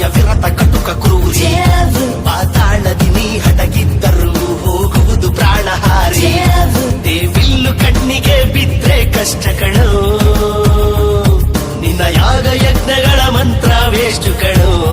ಸಮಯ ವಿರತ ಕಟುಕ ಕ್ರೂರಿ ಪಾತಾಳದಿ ನೀ ಹಡಗಿದ್ದರೂ ಹೋಗುವುದು ಪ್ರಾಣಹಾರಿ ದೇವಿಲ್ಲು ಕಣ್ಣಿಗೆ ಬಿದ್ರೆ ಕಷ್ಟಗಳು